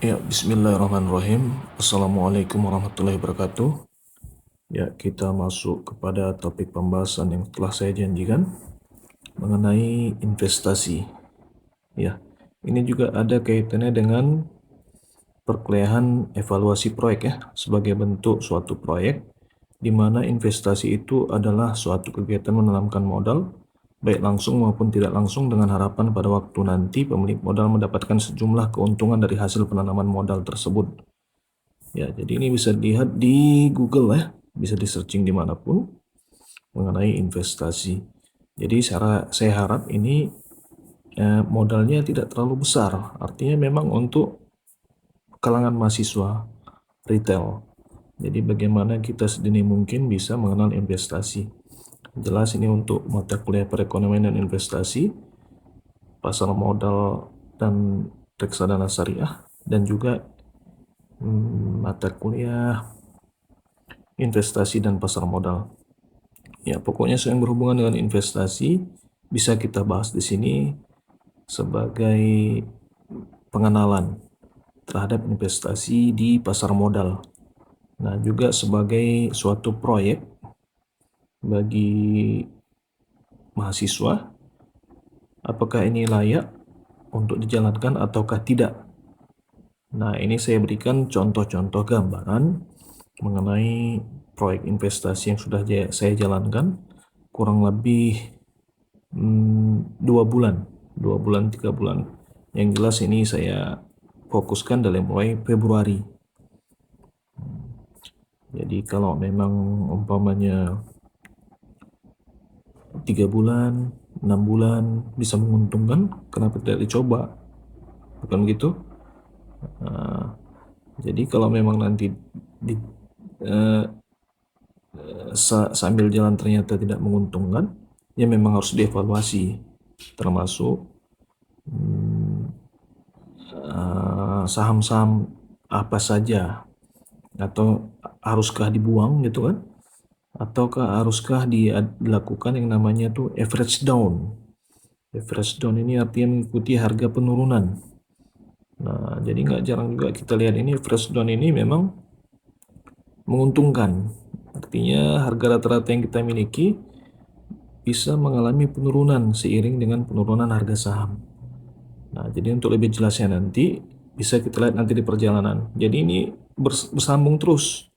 Ya, bismillahirrahmanirrahim. Assalamualaikum warahmatullahi wabarakatuh. Ya, kita masuk kepada topik pembahasan yang telah saya janjikan mengenai investasi. Ya, ini juga ada kaitannya dengan perkuliahan evaluasi proyek ya, sebagai bentuk suatu proyek di mana investasi itu adalah suatu kegiatan menanamkan modal, baik langsung maupun tidak langsung dengan harapan pada waktu nanti pemilik modal mendapatkan sejumlah keuntungan dari hasil penanaman modal tersebut. Ya, jadi ini bisa dilihat di Google ya, bisa di searching dimanapun mengenai investasi. Jadi saya harap ini modalnya tidak terlalu besar, artinya memang untuk kalangan mahasiswa retail. Jadi bagaimana kita sedini mungkin bisa mengenal investasi. Jelas ini untuk mata kuliah perekonomian dan investasi, pasar modal dan reksadana syariah, dan juga mata kuliah investasi dan pasar modal. Ya, pokoknya yang berhubungan dengan investasi bisa kita bahas di sini sebagai pengenalan terhadap investasi di pasar modal. Nah, juga sebagai suatu proyek bagi mahasiswa, apakah ini layak untuk dijalankan ataukah tidak. Nah, ini saya berikan contoh-contoh gambaran mengenai proyek investasi yang sudah saya jalankan kurang lebih 2 bulan, 3 bulan. Yang jelas ini saya fokuskan dalam mulai Februari. Jadi kalau memang umpamanya 3 bulan, 6 bulan bisa menguntungkan, kenapa tidak dicoba? Bukan begitu? Jadi kalau memang nanti di, eh, sambil jalan ternyata tidak menguntungkan, ya memang harus dievaluasi, termasuk saham-saham apa saja, atau haruskah dibuang gitu kan, ataukah haruskah dilakukan yang namanya tuh average down. Average down ini artinya mengikuti harga penurunan. Nah, jadi nggak jarang juga kita lihat ini average down ini memang menguntungkan, artinya harga rata-rata yang kita miliki bisa mengalami penurunan seiring dengan penurunan harga saham. Nah, jadi untuk lebih jelasnya nanti bisa kita lihat nanti di perjalanan. Jadi ini bersambung terus.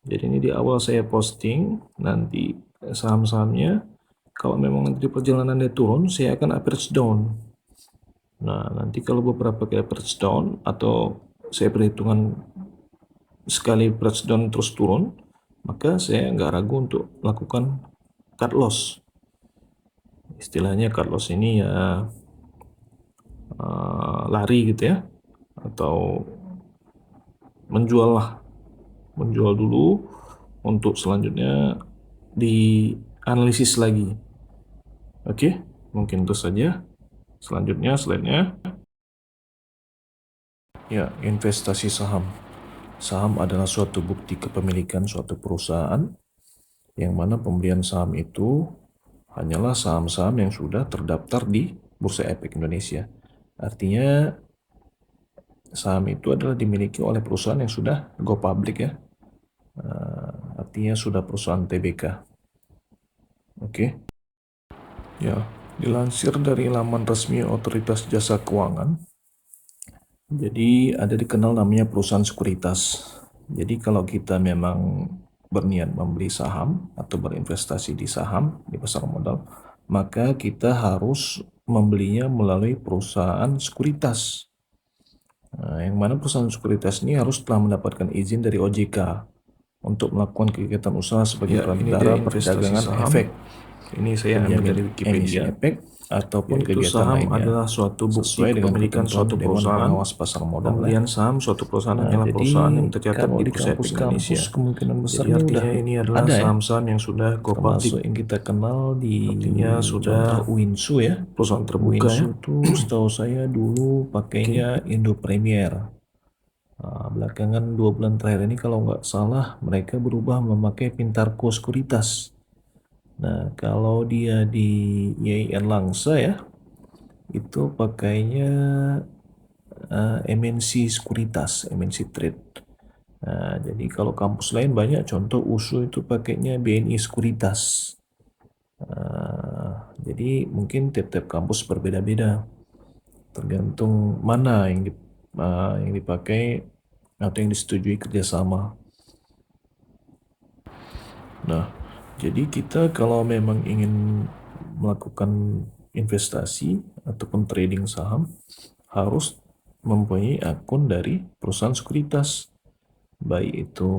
Jadi ini di awal saya posting, nanti saham-sahamnya kalau memang nanti di perjalanan dia turun, saya akan average down. Nah, nanti kalau beberapa kali average down atau saya perhitungan sekali average down terus turun, maka saya nggak ragu untuk lakukan cut loss. Istilahnya cut loss ini ya lari gitu ya, atau menjual dulu untuk selanjutnya dianalisis lagi. Oke, mungkin itu saja. Selanjutnya, slide-nya. Ya, investasi saham. Saham adalah suatu bukti kepemilikan suatu perusahaan yang mana pembelian saham itu hanyalah saham-saham yang sudah terdaftar di Bursa Efek Indonesia. Artinya saham itu adalah dimiliki oleh perusahaan yang sudah go public ya. Artinya sudah perusahaan TBK. Oke. Ya, dilansir dari laman resmi Otoritas Jasa Keuangan, jadi ada dikenal namanya perusahaan sekuritas. Jadi kalau kita memang berniat membeli saham atau berinvestasi di saham di pasar modal, maka kita harus membelinya melalui perusahaan sekuritas. Nah, yang mana perusahaan sekuritas ini harus telah mendapatkan izin dari OJK untuk melakukan kegiatan usaha sebagai pengendara perdagangan efek. Ini saya ambil dari Wikipedia. Efek ataupun kegiatan saham lainnya adalah suatu bukti kepemilikan suatu perusahaan. Pengawas pasar modal. Pembelian saham suatu perusahaan hanyalah perusahaan yang tercatat di Bursa Efek Indonesia. Kemungkinan besar jadi artinya ini adalah saham-saham yang sudah go public, yang kita kenal di artinya sudah Winsu ya, perusahaan terbuka ya. Itu setahu saya dulu pakainya Indo Premier. Belakangan 2 bulan terakhir ini kalau nggak salah mereka berubah memakai Pintarco Sekuritas. Nah, kalau dia di YIN Langsa ya, itu pakainya MNC Sekuritas, MNC Trade. Jadi kalau kampus lain banyak, contoh USU itu pakainya BNI Sekuritas. Jadi mungkin tiap-tiap kampus berbeda-beda, tergantung mana yang dipakai atau yang disetujui kerjasama. Nah, jadi kita kalau memang ingin melakukan investasi ataupun trading saham, harus mempunyai akun dari perusahaan sekuritas, baik itu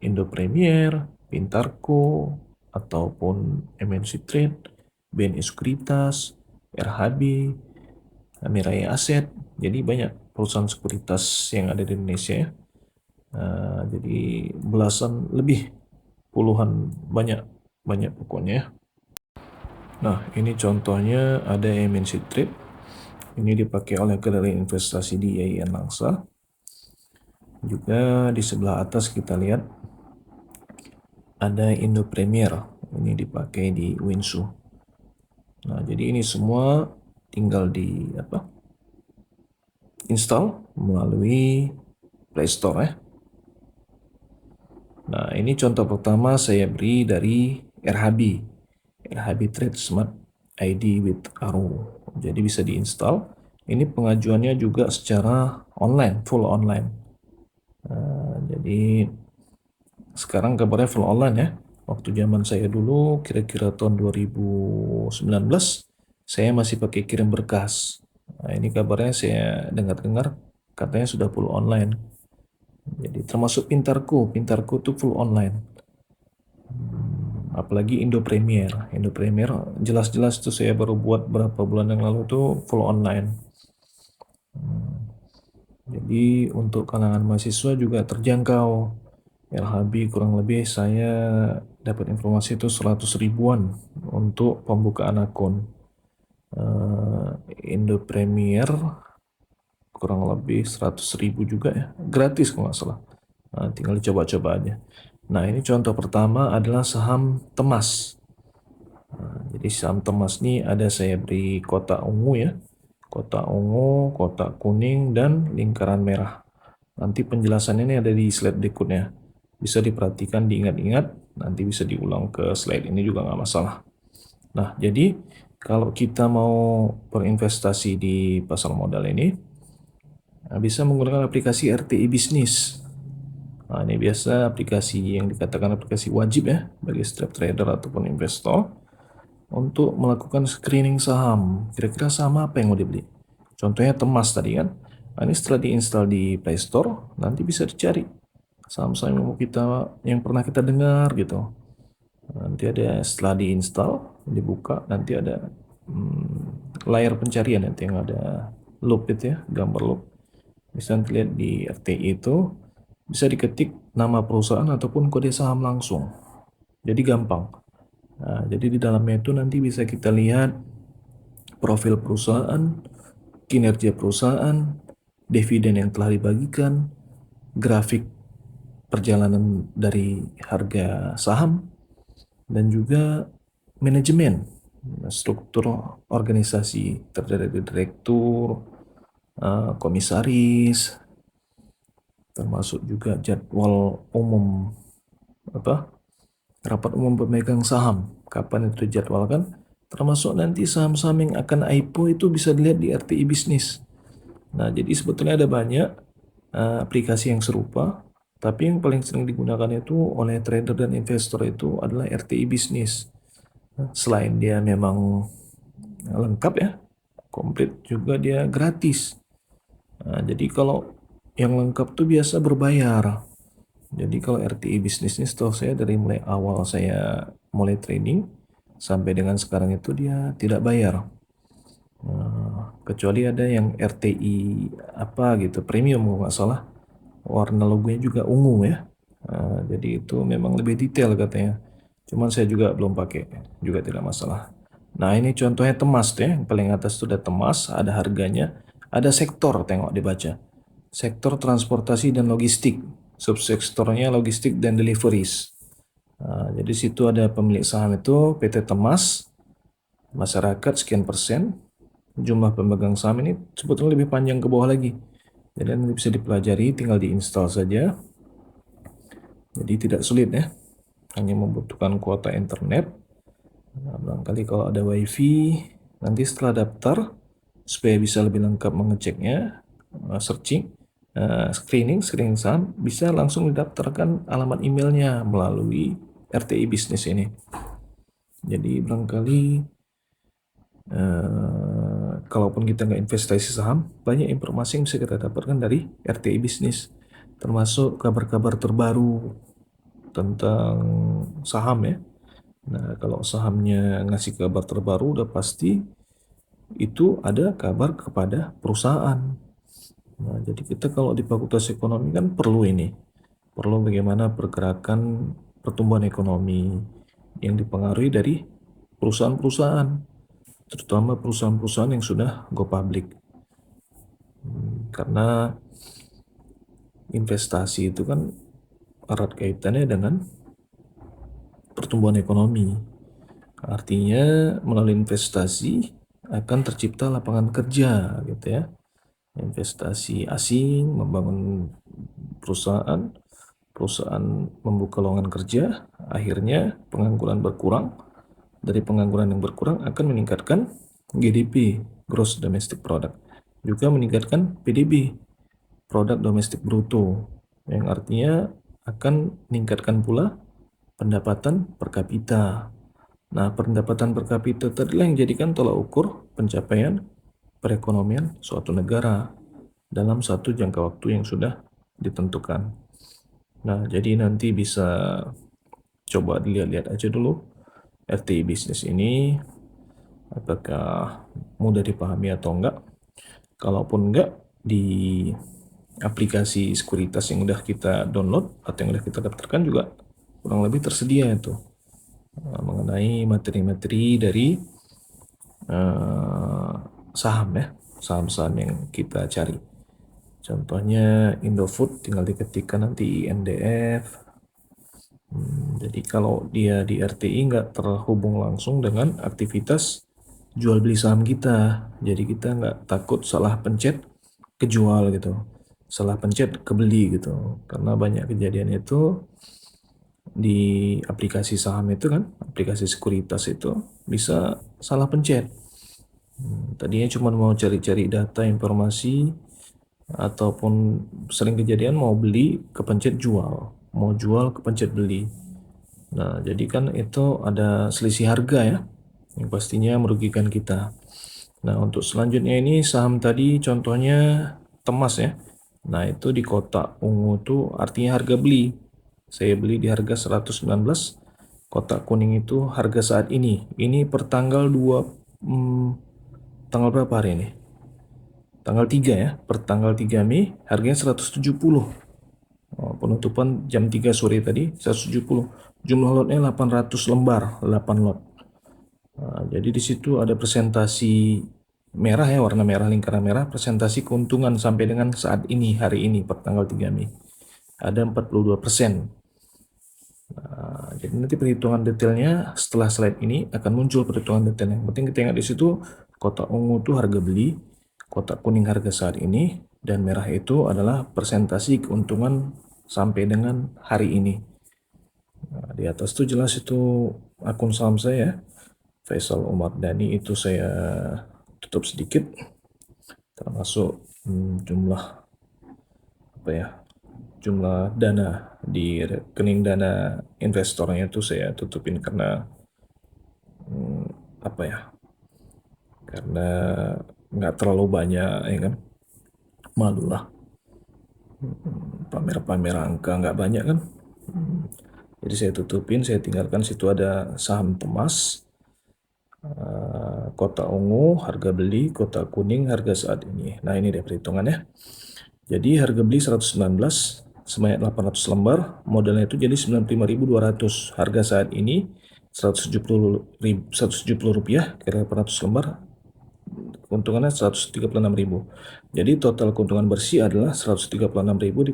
Indo Premier, Pintarco, ataupun MNC Trade, BNI Sekuritas, RHB, Amirai Aset. Jadi banyak perusahaan sekuritas yang ada di Indonesia ya. Jadi belasan lebih, puluhan, banyak pokoknya. Nah, ini contohnya ada MNC Trade. Ini dipakai oleh Galeri Investasi di IAIN Langsa. Juga di sebelah atas kita lihat ada Indo Premier. Ini dipakai di Winsu. Nah, jadi ini semua tinggal di install melalui Play Store ya. Nah, ini contoh pertama saya beri dari RHB Trade Smart ID with Aro. Jadi bisa diinstal. Ini pengajuannya juga secara online, full online. Jadi sekarang kabarnya full online ya. Waktu zaman saya dulu, kira-kira tahun 2019, saya masih pakai kirim berkas. Nah, ini kabarnya saya dengar-dengar katanya sudah full online. Jadi termasuk Pintarco itu full online. Apalagi Indo Premier jelas-jelas tuh saya baru buat berapa bulan yang lalu tuh full online. Jadi untuk kalangan mahasiswa juga terjangkau. LHB kurang lebih saya dapat informasi itu 100 ribuan untuk pembukaan akun. Indo Premier kurang lebih 100 ribu juga ya, gratis kalau nggak salah. Tinggal dicoba-coba aja. Nah, ini contoh pertama adalah saham Temas. Jadi saham Temas ini ada saya beri kotak ungu ya, kotak ungu, kotak kuning, dan lingkaran merah. Nanti penjelasannya ini ada di slide berikutnya. Bisa diperhatikan, diingat-ingat, nanti bisa diulang ke slide ini juga nggak masalah. Nah, jadi kalau kita mau berinvestasi di pasar modal ini, bisa menggunakan aplikasi RTI Bisnis. Nah, ini biasa aplikasi yang dikatakan aplikasi wajib ya bagi setiap trader ataupun investor untuk melakukan screening saham. Kira-kira saham apa yang mau dibeli? Contohnya Temas tadi kan. Nah, ini setelah diinstal di Play Store, nanti bisa dicari saham-saham yang pernah kita dengar gitu. Nanti ada setelah diinstal, dibuka, nanti ada layar pencarian nanti yang ada loop itu ya, gambar loop. Bisa dilihat di RTI itu, bisa diketik nama perusahaan ataupun kode saham langsung. Jadi gampang. Nah, jadi di dalamnya itu nanti bisa kita lihat profil perusahaan, kinerja perusahaan, dividen yang telah dibagikan, grafik perjalanan dari harga saham, dan juga manajemen, struktur organisasi terdiri dari direktur, komisaris, termasuk juga jadwal umum rapat umum pemegang saham, kapan itu dijadwalkan, termasuk nanti saham-saham yang akan IPO itu bisa dilihat di RTI Bisnis. Nah, jadi sebetulnya ada banyak aplikasi yang serupa, tapi yang paling sering digunakan itu oleh trader dan investor itu adalah RTI Bisnis. Selain dia memang lengkap ya, komplit, juga dia gratis. Nah, jadi kalau yang lengkap tuh biasa berbayar. Jadi kalau RTI Bisnis ini setahu saya dari mulai awal saya mulai trading sampai dengan sekarang itu dia tidak bayar. Kecuali ada yang RTI apa gitu, premium kalau nggak salah. Warna logonya juga ungu ya. Jadi itu memang lebih detail katanya. Cuman saya juga belum pakai, juga tidak masalah. Nah, ini contohnya Temas ya, yang paling atas itu ada Temas, ada harganya, ada sektor, tengok dibaca. Sektor transportasi dan logistik, subsektornya logistik dan deliveries. Jadi situ ada pemilik saham itu PT Temas, masyarakat sekian persen, jumlah pemegang saham ini sebetulnya lebih panjang ke bawah lagi. Jadi nanti bisa dipelajari, tinggal diinstal saja. Jadi tidak sulit ya, hanya membutuhkan kuota internet. Nah, barangkali kalau ada wifi, nanti setelah daftar, supaya bisa lebih lengkap mengeceknya, searching, screening saham, bisa langsung didaftarkan alamat emailnya melalui RTI Bisnis ini. Jadi barangkali kalaupun kita nggak investasi saham, banyak informasi yang bisa kita dapatkan dari RTI Bisnis, termasuk kabar-kabar terbaru tentang saham ya. Nah, kalau sahamnya ngasih kabar terbaru, udah pasti itu ada kabar kepada perusahaan. Nah, jadi kita kalau di Fakultas Ekonomi kan perlu bagaimana pergerakan pertumbuhan ekonomi yang dipengaruhi dari perusahaan-perusahaan, terutama perusahaan-perusahaan yang sudah go public. Karena investasi itu kan erat kaitannya dengan pertumbuhan ekonomi. Artinya melalui investasi akan tercipta lapangan kerja gitu ya. Investasi asing membangun perusahaan, perusahaan membuka lowongan kerja, akhirnya pengangguran berkurang. Dari pengangguran yang berkurang akan meningkatkan GDP, Gross Domestic Product. Juga meningkatkan PDB, Produk Domestik Bruto, yang artinya akan meningkatkan pula pendapatan per kapita. Nah, pendapatan per kapita tadilah yang jadikan tolak ukur pencapaian perekonomian suatu negara dalam satu jangka waktu yang sudah ditentukan. Nah, jadi nanti bisa coba dilihat-lihat aja dulu RTI Bisnis ini, apakah mudah dipahami atau enggak. Kalaupun enggak, di aplikasi sekuritas yang udah kita download atau yang udah kita daftarkan juga kurang lebih tersedia itu mengenai materi-materi dari saham ya, saham-saham yang kita cari. Contohnya Indofood tinggal diketikkan nanti INDF. Jadi kalau dia di RTI nggak terhubung langsung dengan aktivitas jual beli saham kita, jadi kita nggak takut salah pencet kejual gitu, salah pencet kebeli gitu, karena banyak kejadian itu di aplikasi saham itu kan, aplikasi sekuritas itu bisa salah pencet. Tadinya cuma mau cari-cari data informasi ataupun sering kejadian mau beli kepencet jual, mau jual kepencet beli. Nah, jadi kan itu ada selisih harga ya, yang pastinya merugikan kita. Nah, untuk selanjutnya ini saham tadi contohnya Temas ya. Nah, itu di kotak ungu tuh artinya harga beli. Saya beli di harga 119. Kotak kuning itu harga saat ini. Ini per tanggal 2 tanggal berapa hari ini? Tanggal 3 ya. Per tanggal 3 Mei harganya 170. Penutupan jam 3 sore tadi 170. Jumlah lotnya 800 lembar, 8 lot. Jadi di situ ada presentasi merah ya, warna merah, lingkaran merah, presentasi keuntungan sampai dengan saat ini, hari ini, per tanggal 3 Mei. Ada 42%. Jadi nanti perhitungan detailnya setelah slide ini akan muncul perhitungan detailnya. Yang penting kita ingat di situ, kotak ungu itu harga beli, kotak kuning harga saat ini, dan merah itu adalah presentasi keuntungan sampai dengan hari ini. Nah, di atas itu jelas itu akun saham saya, Faisal Umar Dhani, itu saya tutup sedikit, termasuk jumlah apa ya, jumlah dana di rekening dana investornya itu saya tutupin karena apa ya, karena nggak terlalu banyak ya kan, malu lah pamer-pamer angka nggak banyak kan. Jadi saya tutupin, saya tinggalkan situ ada saham Temas, kotak ungu harga beli, kotak kuning harga saat ini. Nah, ini dia perhitungannya. Jadi harga beli 119 sebanyak 800 lembar, modalnya itu jadi 95.200. Harga saat ini 170 rupiah kira 800 lembar, keuntungannya 136.000. Jadi total keuntungan bersih adalah 136.000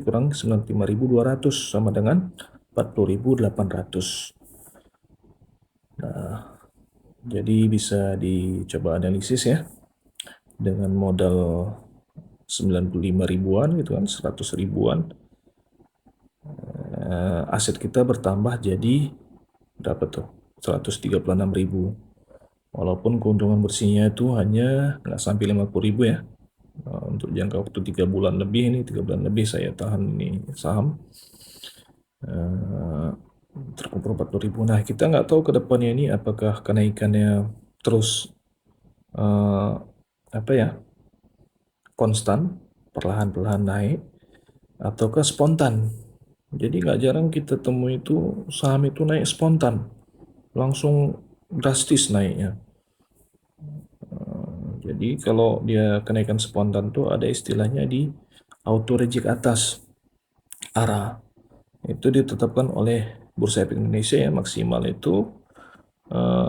dikurang 95.200 sama dengan 40.800. Nah, jadi bisa dicoba analisis ya. dengan modal 95 ribuan gitu kan, 100 ribuan, aset kita bertambah jadi berapa tuh? 136 ribu. Walaupun keuntungan bersihnya itu hanya nggak sampai 50 ribu ya. Untuk jangka waktu 3 bulan lebih, ini 3 bulan lebih saya tahan ini saham, terkumpul 40 ribu. Nah, kita nggak tahu ke depannya ini apakah kenaikannya terus apa ya, konstan, perlahan-perlahan naik, ataukah spontan. Jadi nggak jarang kita temui itu saham itu naik spontan, langsung drastis naiknya. Jadi kalau dia kenaikan spontan tuh ada istilahnya di auto reject atas arah. Itu ditetapkan oleh Bursa Efek Indonesia ya, maksimal itu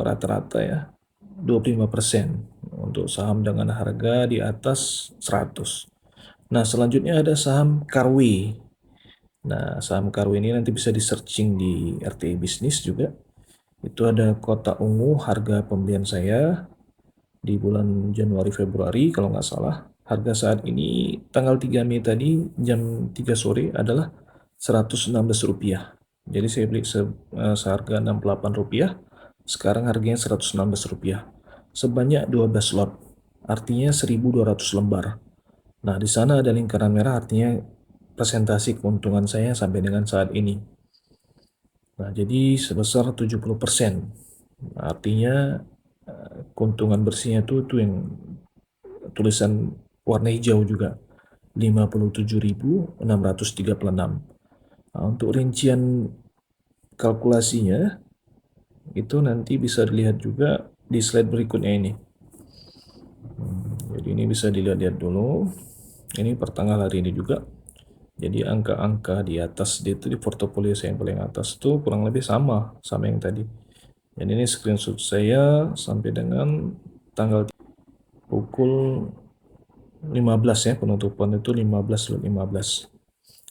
rata-rata ya 25% untuk saham dengan harga di atas 100. Nah, selanjutnya ada saham Karwi. Nah, saham Karwi ini nanti bisa di searching di RTI Bisnis juga. Itu ada kotak ungu harga pembelian saya di bulan Januari Februari kalau nggak salah. Harga saat ini tanggal 3 Mei tadi jam 3 sore adalah Rp116. Jadi saya beli seharga Rp68, sekarang harganya Rp116. Sebanyak 12 lot, artinya 1.200 lembar. Nah, di sana ada lingkaran merah, artinya presentasi keuntungan saya sampai dengan saat ini. Nah, jadi sebesar 70%. Artinya keuntungan bersihnya itu yang tulisan warna hijau juga 57.636. Nah, untuk rincian kalkulasinya itu nanti bisa dilihat juga di slide berikutnya ini. Jadi ini bisa dilihat-lihat dulu. Ini pertanggal hari ini juga. Jadi angka-angka di atas itu di portofolio saya yang paling atas tuh kurang lebih sama yang tadi. Dan ini screenshot saya sampai dengan tanggal pukul 15 ya, penutupan itu 15.15.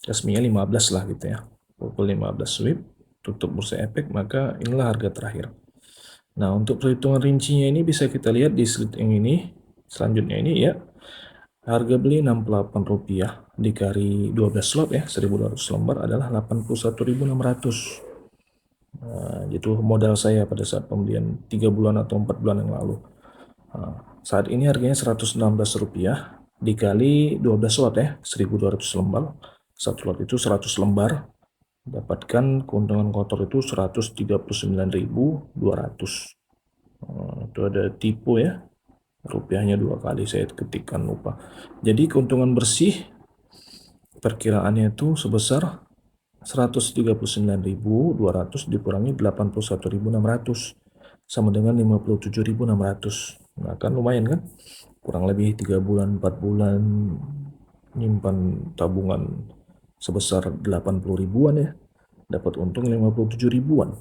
Resminya 15 lah gitu ya. Pukul 15 WIB tutup Bursa Efek, maka inilah harga terakhir. Nah, untuk perhitungan rincinya ini bisa kita lihat di slide yang ini. Selanjutnya ini ya. Harga beli Rp68 dikali 12 slot ya, 1.200 lembar adalah 81.600. Nah, itu modal saya pada saat pembelian 3 bulan atau 4 bulan yang lalu. Nah, saat ini harganya Rp116 dikali 12 slot ya, 1.200 lembar. Satu lot itu 100 lembar. Dapatkan keuntungan kotor itu 139.200. Itu ada tipu ya. Rupiahnya 2 kali saya ketikkan lupa. Jadi keuntungan bersih perkiraannya itu sebesar 139.200 dikurangi 81.600 sama dengan 57.600. Nah, kan lumayan kan? Kurang lebih 3 bulan 4 bulan nyimpan tabungan sebesar 80 ribuan ya, dapat untung 57 ribuan.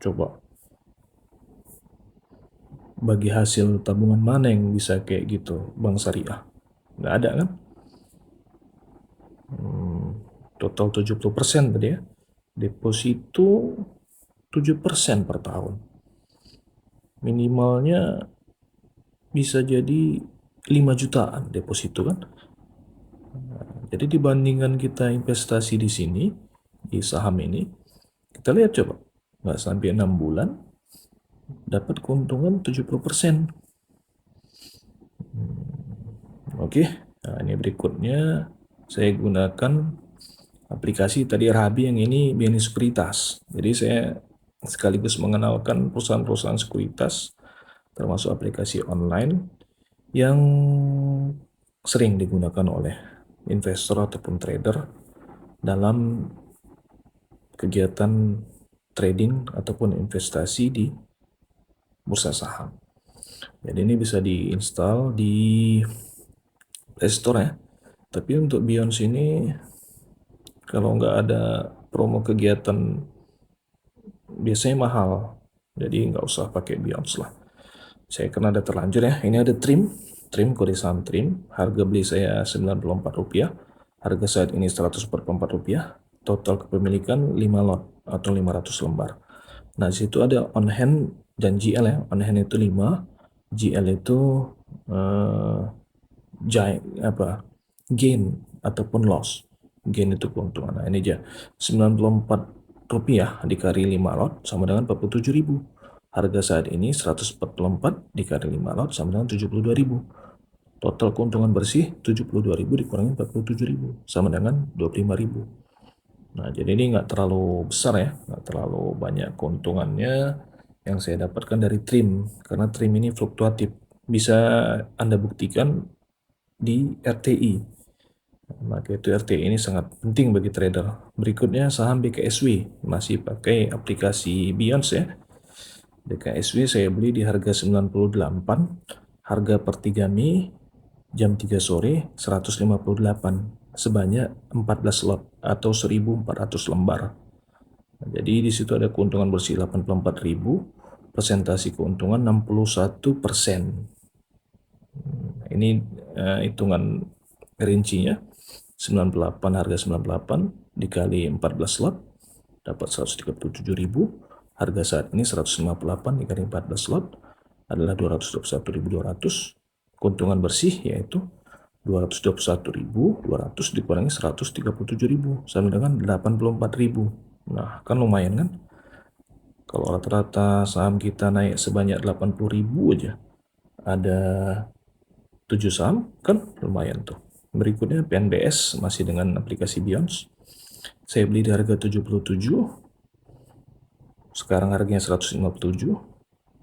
Coba bagi hasil tabungan mana yang bisa kayak gitu bank syariah? Nggak ada kan? Total 70% tadi ya. Deposito 7% per tahun. Minimalnya bisa jadi 5 jutaan deposito kan. Jadi dibandingkan kita investasi di sini, di saham ini, kita lihat coba, nggak sampai 6 bulan, dapat keuntungan 70%. Oke, nah ini berikutnya saya gunakan aplikasi tadi Rabi yang ini BNI Sekuritas. Jadi saya sekaligus mengenalkan perusahaan-perusahaan sekuritas termasuk aplikasi online yang sering digunakan oleh investor ataupun trader dalam kegiatan trading ataupun investasi di bursa saham. Jadi ini bisa diinstal di Play Store ya. Tapi untuk Beyond ini kalau nggak ada promo kegiatan biasanya mahal. Jadi nggak usah pakai Beyond lah. Saya kena ada terlanjur ya. Ini ada trim kode saham trim. Harga beli saya Rp94. Harga saat ini Rp144. Total kepemilikan 5 lot atau 500 lembar. Nah, di situ ada on hand dan GL ya. On hand itu 5, GL itu gain ataupun loss. Gain itu keuntungan. Nah, ini aja. Rp94 dikali 5 lot sama dengan 47.000. Harga saat ini 144 dikali 5 lot sama dengan 72.000. Total keuntungan bersih 72.000 dikurangi 47.000 sama dengan 25.000. Nah, jadi ini nggak terlalu besar ya, nggak terlalu banyak keuntungannya yang saya dapatkan dari trim, karena trim ini fluktuatif. Bisa Anda buktikan di RTI. Maka itu RTI ini sangat penting bagi trader. Berikutnya saham BKSW, masih pakai aplikasi Binance ya. BKSW saya beli di harga 98, harga per 3 Mei jam 3 sore 158, sebanyak 14 lot atau 1.400 lembar. Nah, jadi di situ ada keuntungan bersih 84.000, persentase keuntungan 61%. Ini hitungan rincinya 98, harga 98 dikali 14 lot dapat 137.000. Harga saat ini 158 dikali 14 lot adalah 221.200. Keuntungan bersih yaitu 221.200 dikurangi 137.000 sama dengan 84.000. Nah, kan lumayan kan? Kalau rata-rata saham kita naik sebanyak 80.000 aja, ada 7 saham, kan lumayan tuh. Berikutnya PNBS masih dengan aplikasi Binance. Saya beli di harga 77, sekarang harganya 157.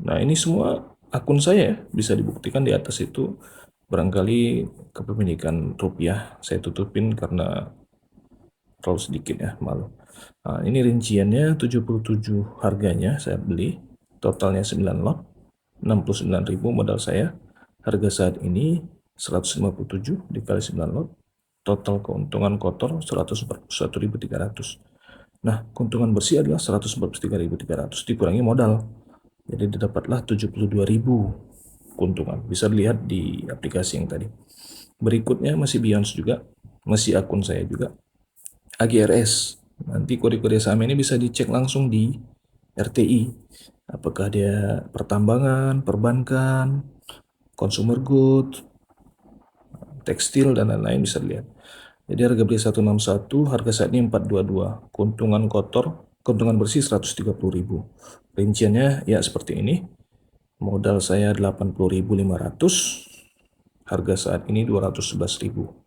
Nah, ini semua akun saya bisa dibuktikan di atas itu. Barangkali kepemilikan rupiah saya tutupin karena terlalu sedikit ya, malu. Nah, ini rinciannya 77 harganya saya beli, totalnya 9 lot, 69.000 modal saya. Harga saat ini 157 dikali 9 lot, total keuntungan kotor 141.300. Nah, keuntungan bersih adalah 143.300 dikurangi modal. Jadi didapatlah 72.000 keuntungan. Bisa dilihat di aplikasi yang tadi. Berikutnya masih Binance juga, masih akun saya juga. AGRS. Nanti kode-kode saham ini bisa dicek langsung di RTI. Apakah dia pertambangan, perbankan, consumer good, tekstil, dan lain-lain bisa dilihat. Jadi harga beli 161, harga saat ini 422. Keuntungan kotor, keuntungan bersih 130.000. Rinciannya ya seperti ini. Modal saya 80.500, harga saat ini 211.000.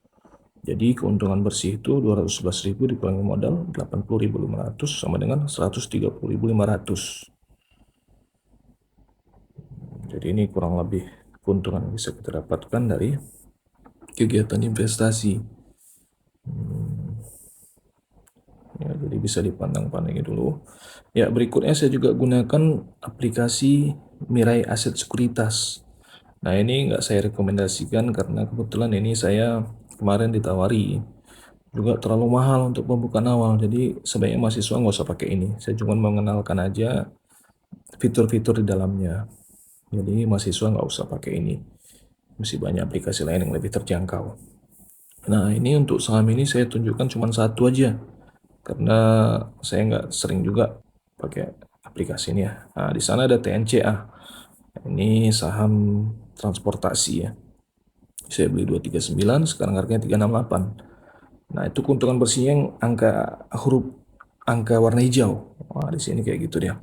Jadi keuntungan bersih itu 211.000 dikurangi modal 80.500 sama dengan 130.500. Jadi ini kurang lebih keuntungan yang bisa kita dapatkan dari kegiatan investasi. Ya, jadi bisa dipandang-pandangi dulu. Ya, berikutnya saya juga gunakan aplikasi Mirai Aset Sekuritas. Nah, ini nggak saya rekomendasikan karena kebetulan ini saya kemarin ditawari. Juga terlalu mahal untuk pembukaan awal, jadi sebaiknya mahasiswa nggak usah pakai ini. Saya cuma mengenalkan aja fitur-fitur di dalamnya. Jadi mahasiswa nggak usah pakai ini. Masih banyak aplikasi lain yang lebih terjangkau. Nah, ini untuk saham ini saya tunjukkan cuma satu aja, karena saya nggak sering juga pakai aplikasi ini ya. Nah, di sana ada TNCA. Ini saham transportasi ya. Saya beli 239, sekarang harganya 368. Nah, itu keuntungan bersihnya yang angka warna hijau. Wah, di sini kayak gitu dia.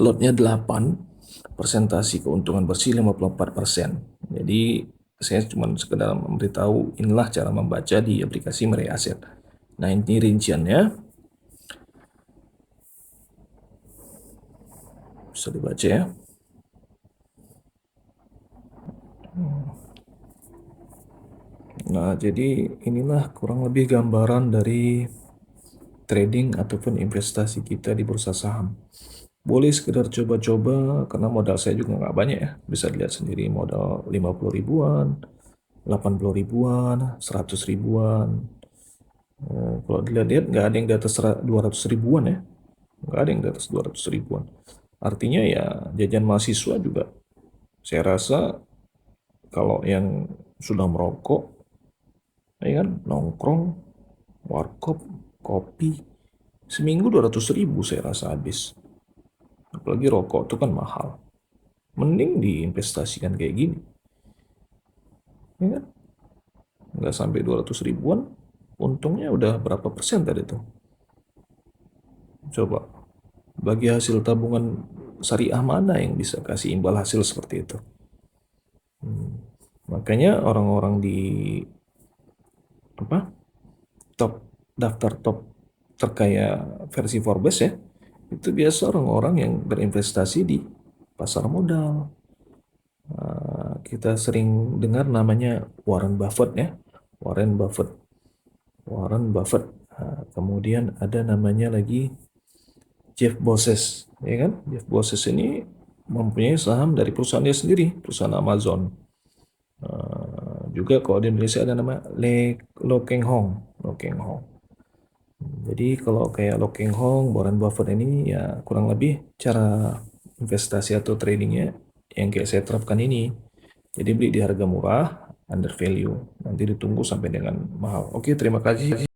Lotnya 8, persentasi keuntungan bersih 54%. Jadi saya cuma sekedar memberitahu inilah cara membaca di aplikasi Mirai Aset. Nah, ini rinciannya bisa dibaca ya. Nah, jadi inilah kurang lebih gambaran dari trading ataupun investasi kita di bursa saham. Boleh sekedar coba-coba karena modal saya juga nggak banyak ya. Bisa dilihat sendiri modal 50 ribuan, 80 ribuan, 100 ribuan. Kalau dilihat-lihat nggak ada yang di atas 200 ribuan ya. Nggak ada yang di atas 200 ribuan. Artinya ya jajan mahasiswa juga. Saya rasa kalau yang sudah merokok, ya kan, nongkrong, warkop, kopi, seminggu 200.000 saya rasa habis. Apalagi rokok itu kan mahal. Mending diinvestasikan kayak gini. ya kan? Nggak sampai 200 ribuan, untungnya udah berapa persen tadi tuh? Coba, bagi hasil tabungan syariah mana yang bisa kasih imbal hasil seperti itu? Makanya orang-orang di apa top daftar top terkaya versi Forbes ya, itu biasa orang-orang yang berinvestasi di pasar modal. Kita sering dengar namanya Warren Buffett ya, Warren Buffett, Warren Buffett. Kemudian ada namanya lagi Jeff Bezos, ya kan? Jeff Bezos ini mempunyai saham dari perusahaan dia sendiri, perusahaan Amazon. Juga kalau di Indonesia ada nama Lo Keng Hong, Lo Keng Hong. Jadi kalau kayak Lo Keng Hong, Warren Buffett ini ya kurang lebih cara investasi atau tradingnya yang kayak saya terapkan ini. Jadi beli di harga murah, under value. Nanti ditunggu sampai dengan mahal. Oke, terima kasih.